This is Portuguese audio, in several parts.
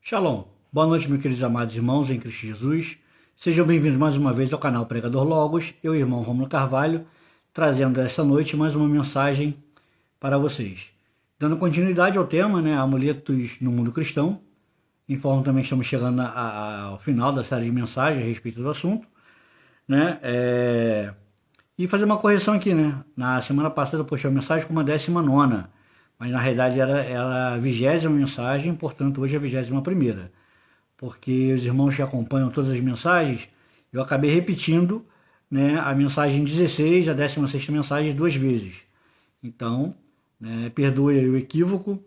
Shalom, boa noite, meus queridos amados irmãos em Cristo Jesus. Sejam bem-vindos mais uma vez ao canal Pregador Logos, eu, irmão Rômulo Carvalho, trazendo esta noite mais uma mensagem para vocês. Dando continuidade ao tema, amuletos no mundo cristão, informo também que estamos chegando ao final da série de mensagens a respeito do assunto, E fazer uma correção aqui, Na semana passada eu postei a mensagem com uma 19ª, mas na realidade era a 20ª mensagem, portanto hoje é a 21ª, porque os irmãos que acompanham todas as mensagens, eu acabei repetindo, a mensagem 16, a 16ª mensagem 2 vezes. Então, perdoe aí o equívoco,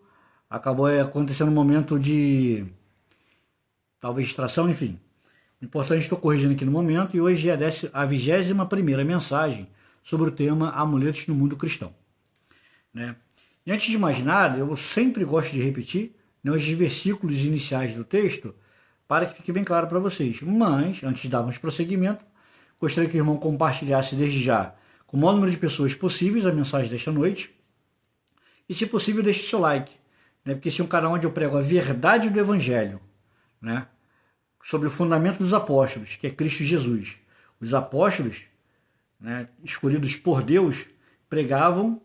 acabou acontecendo um momento de talvez distração, enfim. O importante, estou corrigindo aqui no momento, e hoje é a 21ª mensagem sobre o tema amuletos no mundo cristão. E antes de mais nada, eu sempre gosto de repetir os versículos iniciais do texto para que fique bem claro para vocês. Mas, antes de darmos prosseguimento, gostaria que o irmão compartilhasse desde já com o maior número de pessoas possíveis a mensagem desta noite. E, se possível, deixe seu like, porque esse é um canal onde eu prego a verdade do Evangelho, sobre o fundamento dos apóstolos, que é Cristo Jesus. Os apóstolos, escolhidos por Deus, pregavam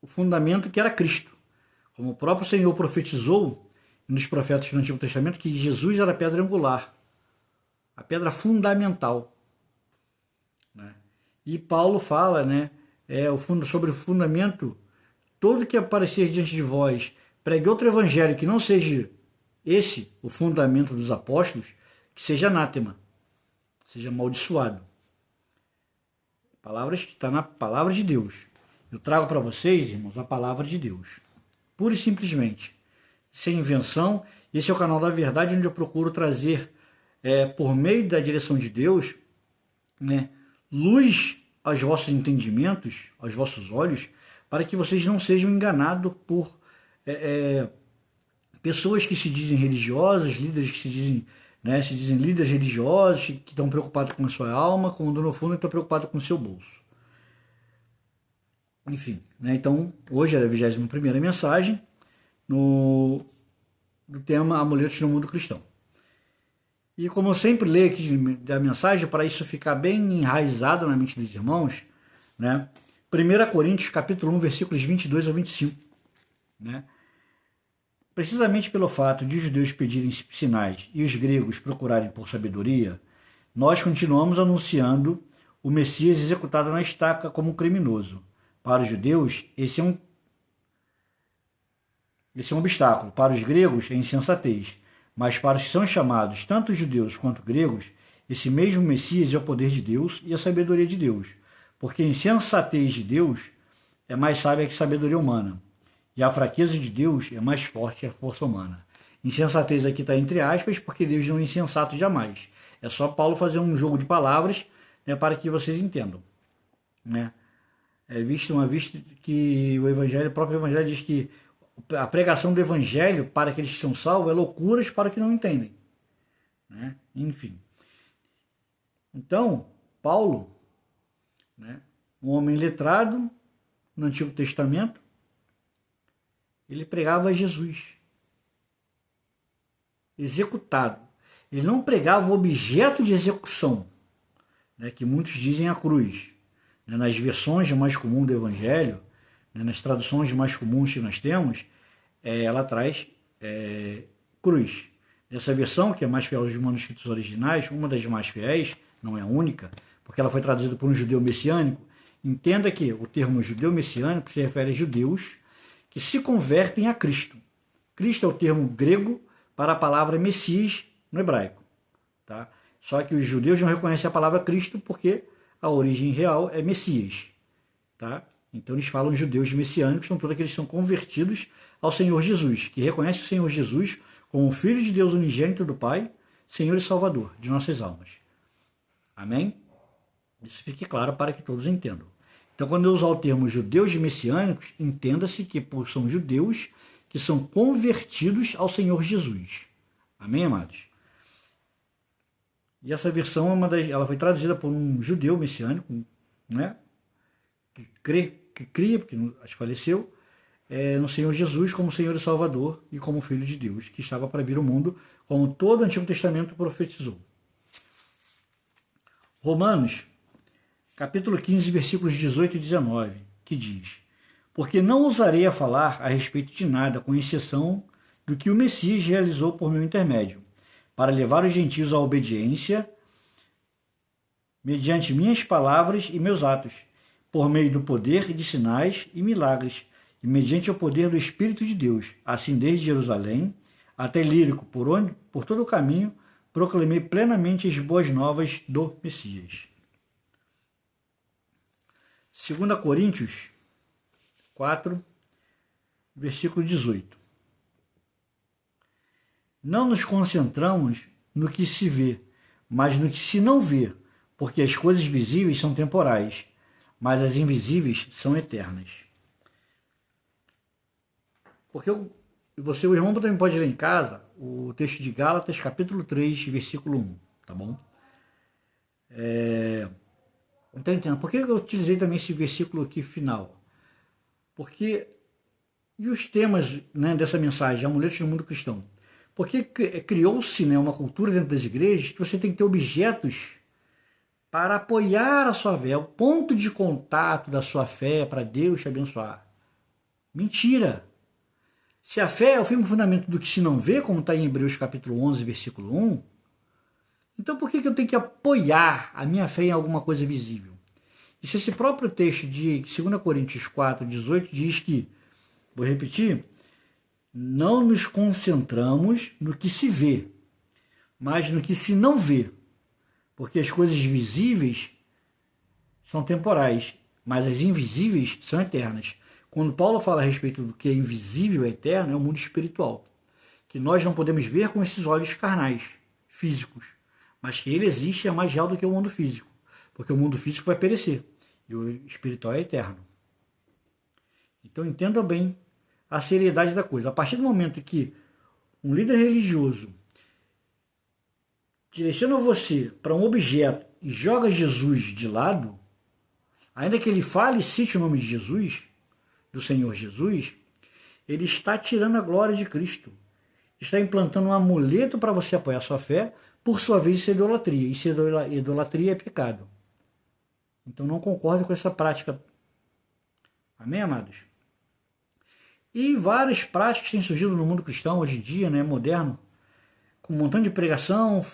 o fundamento que era Cristo. Como o próprio Senhor profetizou nos profetas do Antigo Testamento, que Jesus era a pedra angular, a pedra fundamental. E Paulo fala sobre o fundamento, todo que aparecer diante de vós, pregue outro evangelho que não seja esse, o fundamento dos apóstolos, que seja anátema, seja amaldiçoado. Palavras que está na palavra de Deus. Eu trago para vocês, irmãos, a palavra de Deus. Pura e simplesmente. Sem invenção. Esse é o canal da verdade, onde eu procuro trazer, por meio da direção de Deus, luz aos vossos entendimentos, aos vossos olhos, para que vocês não sejam enganados por pessoas que se dizem religiosas, líderes que se dizem líderes religiosos, que estão preocupados com a sua alma, quando no fundo estão preocupados com o seu bolso. Enfim, então hoje é a 21ª mensagem do tema amuletos no mundo cristão. E como eu sempre leio aqui da mensagem, para isso ficar bem enraizado na mente dos irmãos, 1 Coríntios capítulo 1, versículos 22 ao 25, Precisamente pelo fato de os judeus pedirem sinais e os gregos procurarem por sabedoria, nós continuamos anunciando o Messias executado na estaca como um criminoso. Para os judeus, esse é um obstáculo. Para os gregos, é insensatez. Mas para os que são chamados, tanto judeus quanto gregos, esse mesmo Messias é o poder de Deus e a sabedoria de Deus. Porque a insensatez de Deus é mais sábia que a sabedoria humana. E a fraqueza de Deus é mais forte que a força humana. Insensatez aqui está entre aspas, porque Deus não é insensato jamais. É só Paulo fazer um jogo de palavras, para que vocês entendam. Visto que o próprio Evangelho diz que a pregação do Evangelho para aqueles que são salvos é loucuras para os que não entendem. Enfim. Então, Paulo, um homem letrado no Antigo Testamento, ele pregava Jesus executado. Ele não pregava o objeto de execução, que muitos dizem a cruz. Nas versões mais comuns do Evangelho, nas traduções mais comuns que nós temos, ela traz cruz. Essa versão, que é mais fiel aos manuscritos originais, uma das mais fiéis, não é a única, porque ela foi traduzida por um judeu messiânico. Entenda que o termo judeu messiânico se refere a judeus que se convertem a Cristo. Cristo é o termo grego para a palavra Messias no hebraico. Só que os judeus não reconhecem a palavra Cristo porque a origem real é Messias. Então eles falam judeus messiânicos, são todos aqueles que são convertidos ao Senhor Jesus, que reconhecem o Senhor Jesus como o Filho de Deus unigênito do Pai, Senhor e Salvador de nossas almas. Amém? Isso fique claro para que todos entendam. Então, quando eu usar o termo judeus messiânicos, entenda-se que são judeus que são convertidos ao Senhor Jesus. Amém, amados? E essa versão ela foi traduzida por um judeu messiânico, que cria, porque acho que faleceu, no Senhor Jesus como Senhor e Salvador e como Filho de Deus, que estava para vir ao mundo, como todo o Antigo Testamento profetizou. Romanos, capítulo 15, versículos 18 e 19, que diz: porque não ousarei a falar a respeito de nada, com exceção do que o Messias realizou por meu intermédio, para levar os gentios à obediência, mediante minhas palavras e meus atos, por meio do poder de sinais e milagres, e mediante o poder do Espírito de Deus. Assim, desde Jerusalém até Ilírico, por todo o caminho, proclamei plenamente as boas novas do Messias. 2 Coríntios 4, versículo 18. Não nos concentramos no que se vê, mas no que se não vê, porque as coisas visíveis são temporais, mas as invisíveis são eternas. Porque o irmão também pode ler em casa o texto de Gálatas, capítulo 3, versículo 1, tá bom? Então, entendo. Por que eu utilizei também esse versículo aqui final? Porque, e os temas, né, dessa mensagem, amuletos no mundo cristão? Porque criou-se, né, uma cultura dentro das igrejas que você tem que ter objetos para apoiar a sua fé, o ponto de contato da sua fé para Deus te abençoar. Mentira! Se a fé é o firme fundamento do que se não vê, como está em Hebreus capítulo 11, versículo 1, então por que eu tenho que apoiar a minha fé em alguma coisa visível? E se esse próprio texto de 2 Coríntios 4, 18 diz que, vou repetir, não nos concentramos no que se vê, mas no que se não vê, porque as coisas visíveis são temporais, mas as invisíveis são eternas. Quando Paulo fala a respeito do que é invisível e eterno, é o mundo espiritual, que nós não podemos ver com esses olhos carnais, físicos, mas que ele existe e é mais real do que o mundo físico, porque o mundo físico vai perecer e o espiritual é eterno. Então entenda bem a seriedade da coisa. A partir do momento que um líder religioso direciona você para um objeto e joga Jesus de lado, ainda que ele fale e cite o nome de Jesus, do Senhor Jesus, ele está tirando a glória de Cristo. Está implantando um amuleto para você apoiar sua fé, por sua vez isso é idolatria. E se idolatria é pecado. Então não concordo com essa prática. Amém, amados? E várias práticas têm surgido no mundo cristão hoje em dia, né, moderno, com um montão de pregação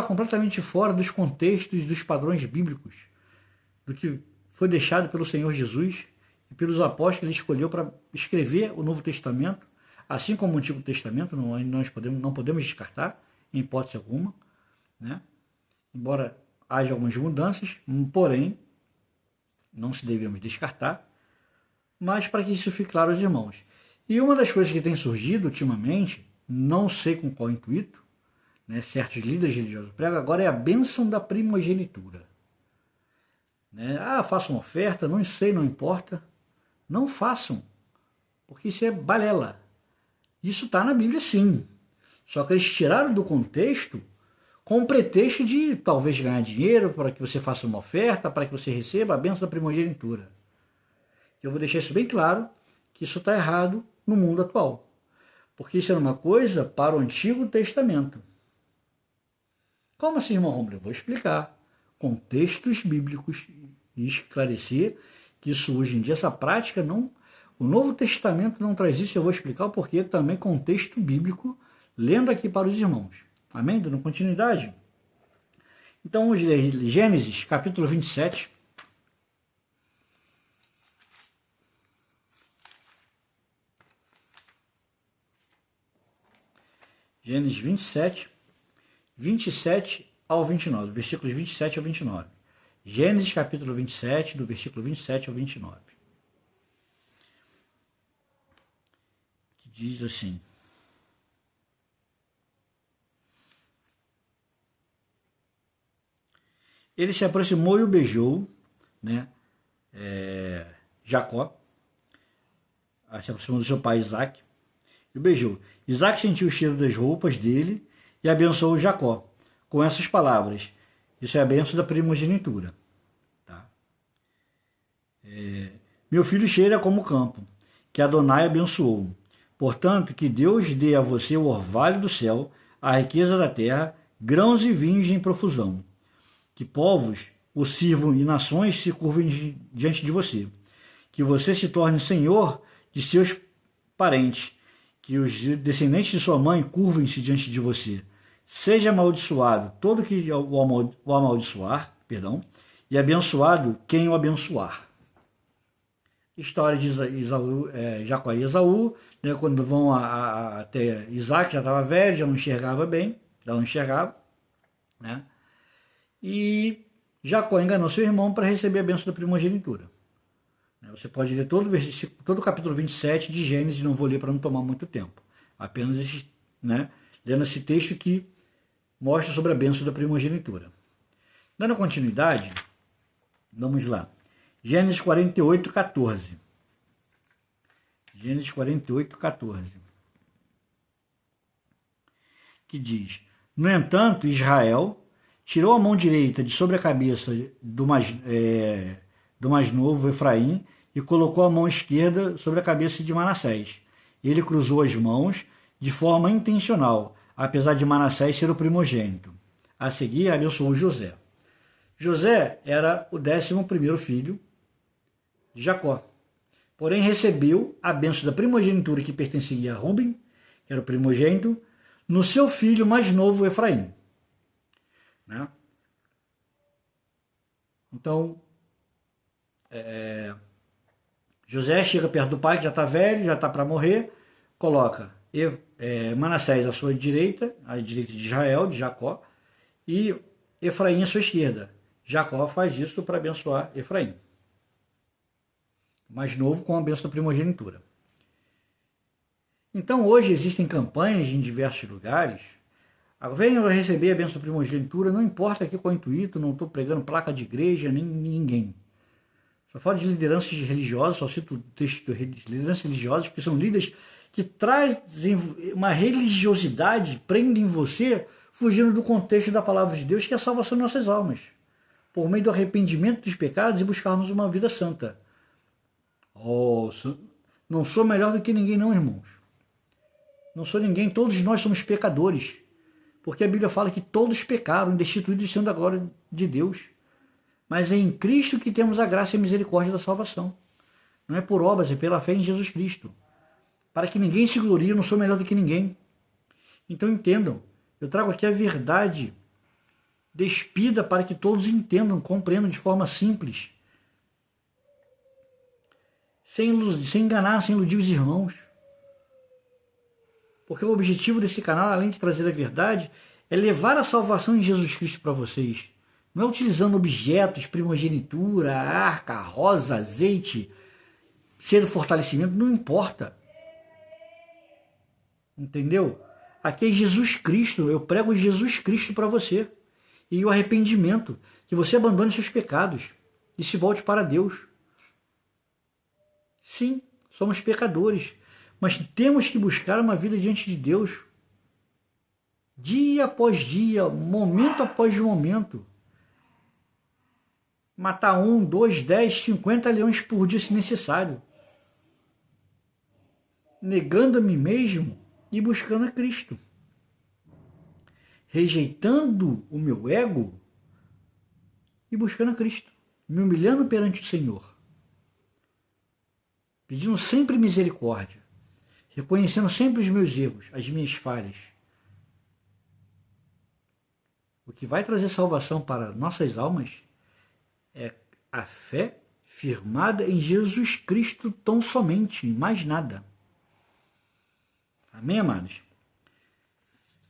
completamente fora dos contextos, dos padrões bíblicos, do que foi deixado pelo Senhor Jesus e pelos apóstolos que ele escolheu para escrever o Novo Testamento, assim como o Antigo Testamento, não podemos descartar, em hipótese alguma, né? Embora haja algumas mudanças, porém, não se devemos descartar, mas para que isso fique claro aos irmãos. E uma das coisas que tem surgido ultimamente, não sei com qual intuito, né, certos líderes religiosos pregam agora, é a bênção da primogenitura. Né? Façam oferta, não sei, não importa. Não façam, porque isso é balela. Isso está na Bíblia sim, só que eles tiraram do contexto com o pretexto de talvez ganhar dinheiro para que você faça uma oferta, para que você receba a bênção da primogenitura. Eu vou deixar isso bem claro, que isso está errado no mundo atual, porque isso era uma coisa para o Antigo Testamento. Como assim, irmão Romulo? Eu vou explicar. Contextos bíblicos e esclarecer que isso hoje em dia, essa prática não... O Novo Testamento não traz isso, eu vou explicar o porquê também, contexto bíblico, lendo aqui para os irmãos. Amém? Dando continuidade. Então, vamos ler Gênesis, capítulo 27. Gênesis 27, 27 ao 29, versículos 27 ao 29. Gênesis capítulo 27, do versículo 27 ao 29. Que diz assim: ele se aproximou e o beijou, né? Jacó se aproximou do seu pai Isaac e o beijou. Isaac sentiu o cheiro das roupas dele e abençoou Jacó com essas palavras. Isso é a bênção da primogenitura. Tá? Meu filho cheira como o campo, que Adonai abençoou. Portanto, que Deus dê a você o orvalho do céu, a riqueza da terra, grãos e vinhos em profusão. Que povos o sirvam e nações se curvem diante de você. Que você se torne senhor de seus parentes. Que os descendentes de sua mãe curvem-se diante de você. Seja amaldiçoado todo que o amaldiçoar, e abençoado quem o abençoar. História de Esaú, Jacó e Esaú, né, quando vão até Isaac, já estava velho, já não enxergava bem, né? E Jacó enganou seu irmão para receber a bênção da primogenitura. Você pode ler todo o capítulo 27 de Gênesis, não vou ler para não tomar muito tempo. Apenas lendo esse texto que mostra sobre a bênção da primogenitura. Dando continuidade, vamos lá. Gênesis 48, 14. Gênesis 48, 14. Que diz: No entanto, Israel tirou a mão direita de sobre a cabeça do mais novo, Efraim, e colocou a mão esquerda sobre a cabeça de Manassés. Ele cruzou as mãos de forma intencional, apesar de Manassés ser o primogênito. A seguir, abençoou José. José era o 11º filho de Jacó. Porém, recebeu a bênção da primogenitura que pertencia a Rubem, que era o primogênito, no seu filho mais novo, Efraim. Né? Então, José chega perto do pai, que já está velho, já está para morrer, coloca Manassés à sua direita, à direita de Israel, de Jacó, e Efraim à sua esquerda. Jacó faz isso para abençoar Efraim. Mais novo, com a bênção da primogenitura. Então, hoje existem campanhas em diversos lugares. Venham receber a bênção da primogenitura, não importa aqui qual é o intuito, não estou pregando placa de igreja, nem ninguém. Só falo de lideranças religiosas, só cito o texto de lideranças religiosas, que são líderes que trazem uma religiosidade, prendem você, fugindo do contexto da palavra de Deus, que é a salvação de nossas almas, por meio do arrependimento dos pecados e buscarmos uma vida santa. Não sou melhor do que ninguém não, irmãos. Não sou ninguém, todos nós somos pecadores. Porque a Bíblia fala que todos pecaram, destituídos sendo da glória de Deus. Mas é em Cristo que temos a graça e a misericórdia da salvação. Não é por obras, é pela fé em Jesus Cristo. Para que ninguém se glorie, eu não sou melhor do que ninguém. Então entendam, eu trago aqui a verdade despida para que todos entendam, compreendam de forma simples. Sem enganar, sem iludir os irmãos. Porque o objetivo desse canal, além de trazer a verdade, é levar a salvação em Jesus Cristo para vocês. Não é utilizando objetos, primogenitura, arca, rosa, azeite, ser fortalecimento, não importa. Entendeu? Aqui é Jesus Cristo, eu prego Jesus Cristo para você. E o arrependimento, que você abandone seus pecados e se volte para Deus. Sim, somos pecadores, mas temos que buscar uma vida diante de Deus, dia após dia, momento após momento. Matar 1, 2, 10, 50 leões por dia se necessário. Negando a mim mesmo e buscando a Cristo. Rejeitando o meu ego e buscando a Cristo. Me humilhando perante o Senhor. Pedindo sempre misericórdia, reconhecendo sempre os meus erros, as minhas falhas. O que vai trazer salvação para nossas almas é a fé firmada em Jesus Cristo tão somente, mais nada. Amém, amados?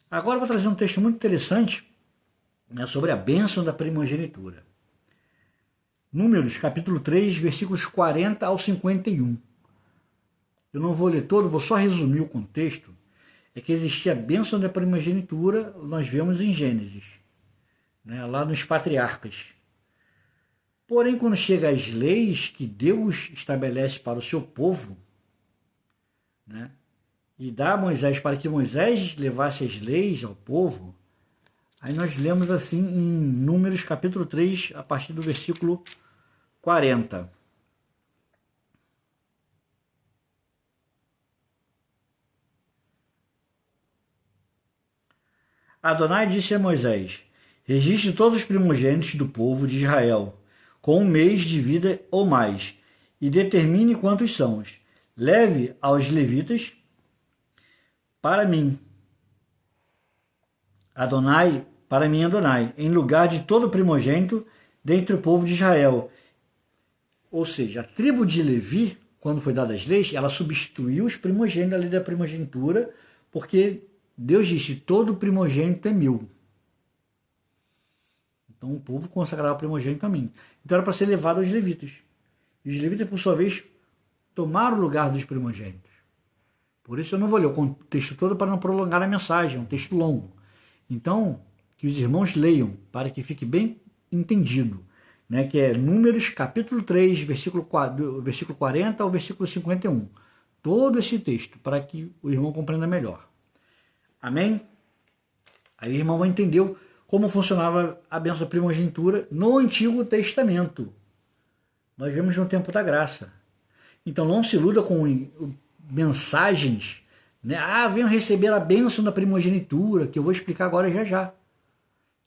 Agora eu vou trazer um texto muito interessante, né, sobre a bênção da primogenitura. Números, capítulo 3, versículos 40 ao 51. Eu não vou ler todo, vou só resumir o contexto. É que existia a bênção da primogenitura, nós vemos em Gênesis, né, lá nos patriarcas. Porém, quando chega às leis que Deus estabelece para o seu povo, né, e dá a Moisés para que Moisés levasse as leis ao povo, aí nós lemos assim em Números capítulo 3, a partir do versículo 40. Adonai disse a Moisés: registre todos os primogênitos do povo de Israel, com um mês de vida ou mais, e determine quantos são. Leve aos levitas para mim, Adonai, em lugar de todo primogênito dentre o povo de Israel. Ou seja, a tribo de Levi, quando foi dada as leis, ela substituiu os primogênitos da lei da primogenitura, porque Deus disse, todo primogênito é meu. Então o povo consagrava o primogênito a mim. Então era para ser levado aos levitas. E os levitas, por sua vez, tomaram o lugar dos primogênitos. Por isso eu não vou ler o texto todo para não prolongar a mensagem, é um texto longo. Então, que os irmãos leiam, para que fique bem entendido, né, que é Números capítulo 3, versículo 40 ao versículo 51. Todo esse texto, para que o irmão compreenda melhor. Amém? Aí o irmão vai entender como funcionava a bênção da primogenitura no Antigo Testamento. Nós vemos no tempo da graça. Então não se iluda com mensagens, né? Venham receber a bênção da primogenitura, que eu vou explicar agora já já.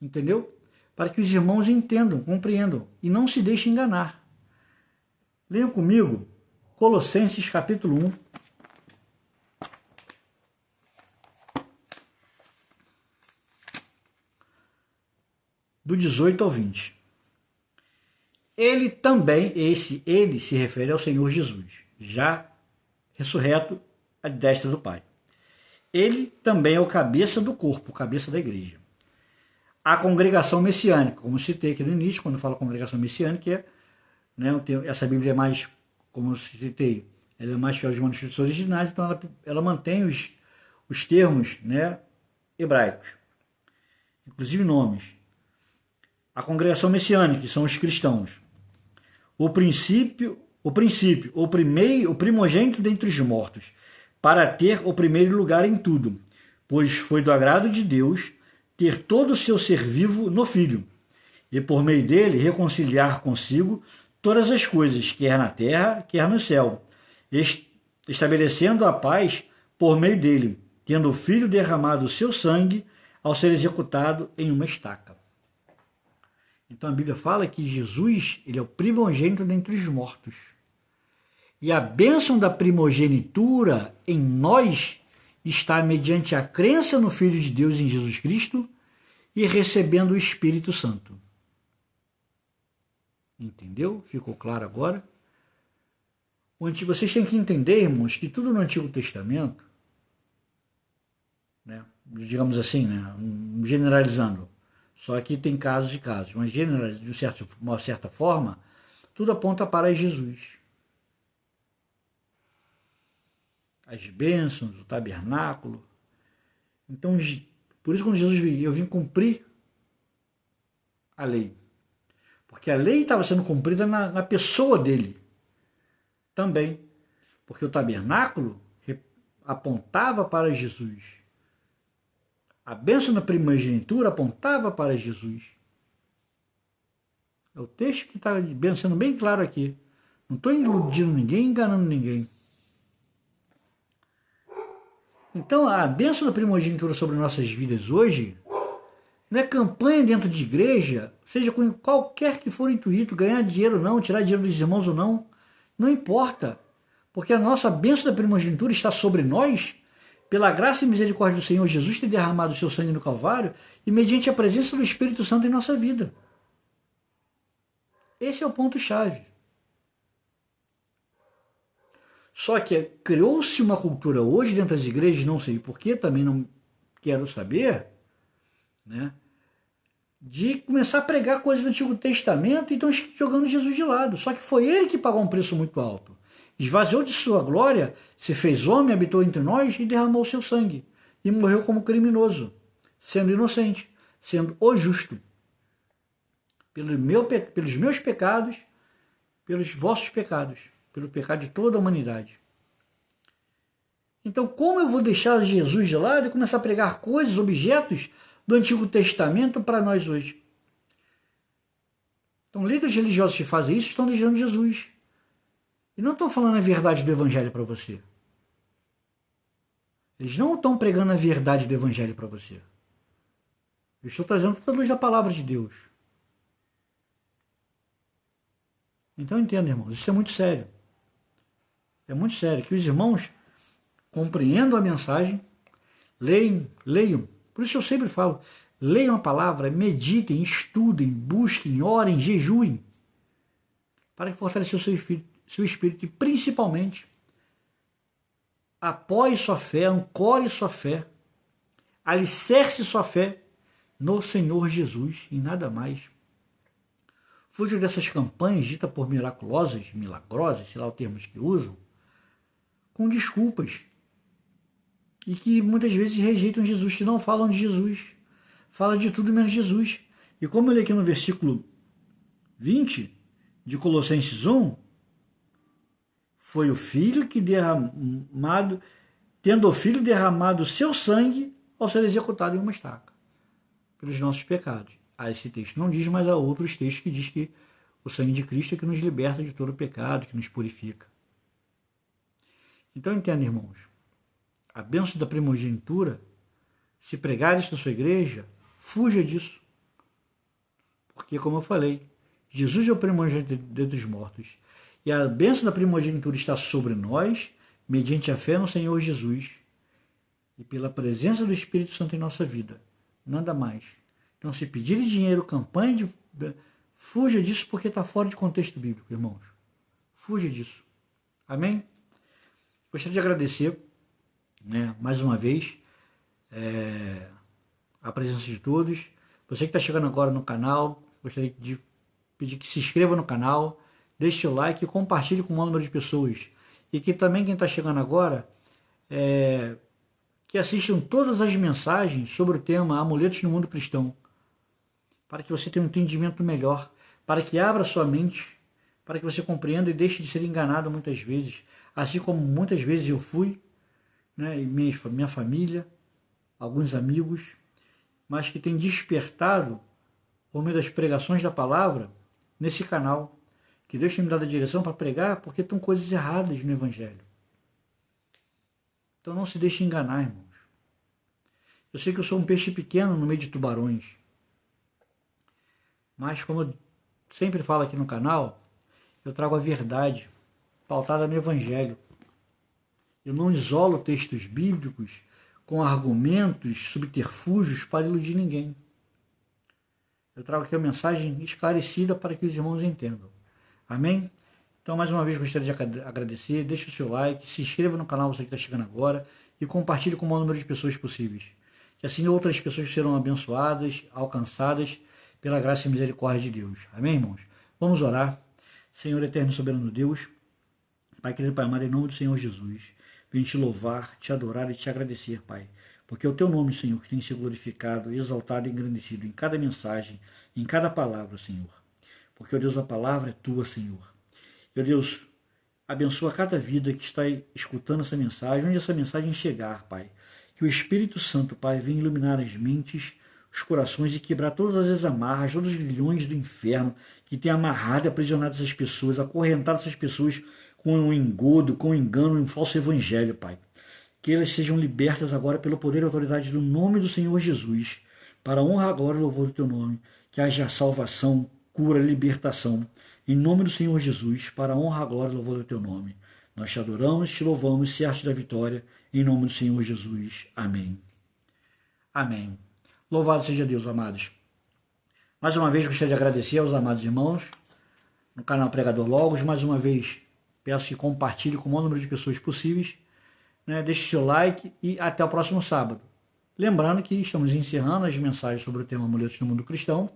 Entendeu? Para que os irmãos entendam, compreendam e não se deixem enganar. Leiam comigo Colossenses capítulo 1. Do 18 ao 20. Ele também, ele se refere ao Senhor Jesus, já ressurreto à destra do Pai. Ele também é o cabeça do corpo, cabeça da igreja. A congregação messiânica, como citei aqui no início, quando eu falo congregação messiânica, essa Bíblia é mais, como eu citei, ela é mais fiel aos manuscritos originais, então ela mantém os termos, né, hebraicos, inclusive nomes. A congregação messiânica, que são os cristãos. O primogênito dentre os mortos, para ter o primeiro lugar em tudo, pois foi do agrado de Deus ter todo o seu ser vivo no Filho, e por meio dele reconciliar consigo todas as coisas, quer na terra, quer no céu, estabelecendo a paz por meio dele, tendo o Filho derramado o seu sangue ao ser executado em uma estaca. Então a Bíblia fala que Jesus, ele é o primogênito dentre os mortos. E a bênção da primogenitura em nós está mediante a crença no Filho de Deus em Jesus Cristo e recebendo o Espírito Santo. Entendeu? Ficou claro agora? Vocês têm que entender, irmãos, que tudo no Antigo Testamento, né, digamos assim, né, generalizando, só que tem casos e casos, mas de uma certa forma, tudo aponta para Jesus. As bênçãos, o tabernáculo. Então, por isso quando Jesus veio, eu vim cumprir a lei. Porque a lei estava sendo cumprida na pessoa dele também. Porque o tabernáculo apontava para Jesus. A bênção da primogenitura apontava para Jesus. É o texto que está sendo bem claro aqui. Não estou iludindo ninguém, enganando ninguém. Então, a bênção da primogenitura sobre nossas vidas hoje não é campanha dentro de igreja, seja com qualquer que for o intuito, ganhar dinheiro ou não, tirar dinheiro dos irmãos ou não, não importa. Porque a nossa bênção da primogenitura está sobre nós, pela graça e misericórdia do Senhor Jesus ter derramado o seu sangue no Calvário e mediante a presença do Espírito Santo em nossa vida. Esse é o ponto-chave. Só que criou-se uma cultura hoje dentro das igrejas, não sei porquê, também não quero saber, né, de começar a pregar coisas do Antigo Testamento e estão jogando Jesus de lado. Só que foi ele que pagou um preço muito alto. Esvaziou de sua glória, se fez homem, habitou entre nós e derramou o seu sangue. E morreu como criminoso, sendo inocente, sendo o justo. Pelos meus pecados, pelos vossos pecados, pelo pecado de toda a humanidade. Então, como eu vou deixar Jesus de lado e começar a pregar coisas, objetos do Antigo Testamento para nós hoje? Então, líderes religiosos que fazem isso estão deixando Jesus. E não estou falando a verdade do Evangelho para você. Eles não estão pregando a verdade do Evangelho para você. Eu estou trazendo toda a luz da palavra de Deus. Então entenda, irmãos, isso é muito sério. É muito sério que os irmãos compreendam a mensagem, leiam. Por isso eu sempre falo, leiam a palavra, meditem, estudem, busquem, orem, jejuem, para fortalecer o seu espírito e principalmente apoie sua fé, ancore sua fé, alicerce sua fé no Senhor Jesus e nada mais. Fuja dessas campanhas ditas por milagrosas, sei lá o termo que usam, com desculpas. E que muitas vezes rejeitam Jesus, que não falam de Jesus. Fala de tudo menos Jesus. E como eu li aqui no versículo 20 de Colossenses 1, foi o Filho que derramado, tendo o Filho derramado o seu sangue ao ser executado em uma estaca, pelos nossos pecados. Esse texto não diz, mas há outros textos que diz que o sangue de Cristo é que nos liberta de todo o pecado, que nos purifica. Então entenda, irmãos, a bênção da primogenitura, se pregar isso na sua igreja, fuja disso. Porque, como eu falei, Jesus é o primogênito dentre os mortos. E a bênção da primogenitura está sobre nós, mediante a fé no Senhor Jesus e pela presença do Espírito Santo em nossa vida. Nada mais. Então, se pedirem dinheiro, campanha, fuja disso porque está fora de contexto bíblico, irmãos. Fuja disso. Amém? Gostaria de agradecer, mais uma vez, a presença de todos. Você que está chegando agora no canal, gostaria de pedir que se inscreva no canal, deixe seu like e compartilhe com o maior número de pessoas. E que também quem está chegando agora, que assistam todas as mensagens sobre o tema Amuletos no Mundo Cristão, para que você tenha um entendimento melhor, para que abra sua mente, para que você compreenda e deixe de ser enganado muitas vezes, assim como muitas vezes eu fui, e minha família, alguns amigos, mas que tem despertado por meio das pregações da palavra nesse canal, que Deus tem me dado a direção para pregar, porque estão coisas erradas no Evangelho. Então não se deixe enganar, irmãos. Eu sei que eu sou um peixe pequeno no meio de tubarões, mas como eu sempre falo aqui no canal, eu trago a verdade pautada no Evangelho. Eu não isolo textos bíblicos com argumentos, subterfúgios para iludir ninguém. Eu trago aqui a mensagem esclarecida para que os irmãos entendam. Amém? Então, mais uma vez, gostaria de agradecer. Deixe o seu like, se inscreva no canal, você que está chegando agora, e compartilhe com o maior número de pessoas possíveis. Que assim outras pessoas serão abençoadas, alcançadas pela graça e misericórdia de Deus. Amém, irmãos? Vamos orar. Senhor eterno e soberano Deus, Pai querido, Pai amado, em nome do Senhor Jesus, venho te louvar, te adorar e te agradecer, Pai, porque é o teu nome, Senhor, que tem sido glorificado, exaltado e engrandecido em cada mensagem, em cada palavra, Senhor. Porque, ó Deus, a palavra é tua, Senhor. Ó Deus, abençoa cada vida que está escutando essa mensagem, onde essa mensagem chegar, Pai. Que o Espírito Santo, Pai, venha iluminar as mentes, os corações e quebrar todas as amarras, todos os grilhões do inferno que tem amarrado e aprisionado essas pessoas, acorrentado essas pessoas com um engodo, com um engano e um falso evangelho, Pai. Que elas sejam libertas agora pelo poder e autoridade do nome do Senhor Jesus, para a honra, a glória e louvor do teu nome, que haja salvação, cura, libertação, em nome do Senhor Jesus, para a honra, a glória e louvor do teu nome. Nós te adoramos, te louvamos, certos da vitória, em nome do Senhor Jesus. Amém. Amém. Louvado seja Deus, amados. Mais uma vez gostaria de agradecer aos amados irmãos no canal Pregador Logos. Mais uma vez peço que compartilhe com o maior número de pessoas possíveis. Deixe seu like e até o próximo sábado. Lembrando que estamos encerrando as mensagens sobre o tema Amuletos no Mundo Cristão.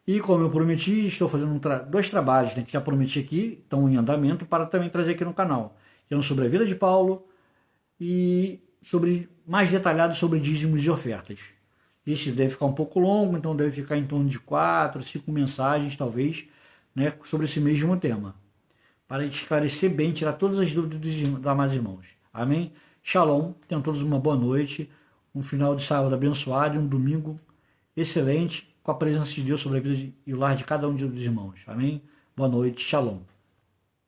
E como eu prometi, estou fazendo dois trabalhos que já prometi aqui, estão em andamento, para também trazer aqui no canal. Que é sobre a vida de Paulo e mais detalhado sobre dízimos e ofertas. Esse deve ficar um pouco longo, então deve ficar em torno de 4, 5 mensagens, talvez, sobre esse mesmo tema. Para esclarecer bem, tirar todas as dúvidas dos amados irmãos. Amém? Shalom, tenham todos uma boa noite, um final de sábado abençoado e um domingo excelente, com a presença de Deus sobre a vida e o lar de cada um dos irmãos. Amém? Boa noite, shalom.